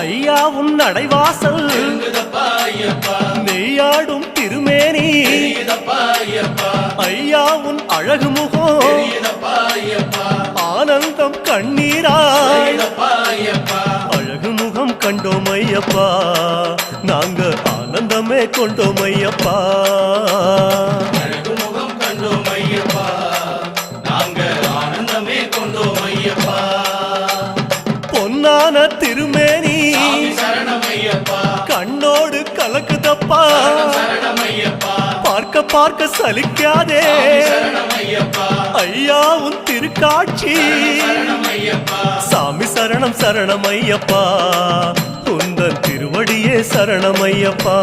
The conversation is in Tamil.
ஐயா உன் நடைவாசல் நெய்யாடும் திருமேனி ஐயா உன் அழகு முகம் ஆனந்தம் கண்ணீராய் அழகு முகம் கண்டோம் ஐயப்பா நாங்க ஆனந்தமே கொண்டோம் ஐயப்பா பொன்னான திருமேனி கண்ணோடு கலக்குதப்பா பார்க்க பார்க்க சலிக்காதே ஐயா உன் திருக்காட்சி சாமி சரணம் சரணம் ஐயப்பா உந்தன் திருவடியே சரணம் ஐயப்பா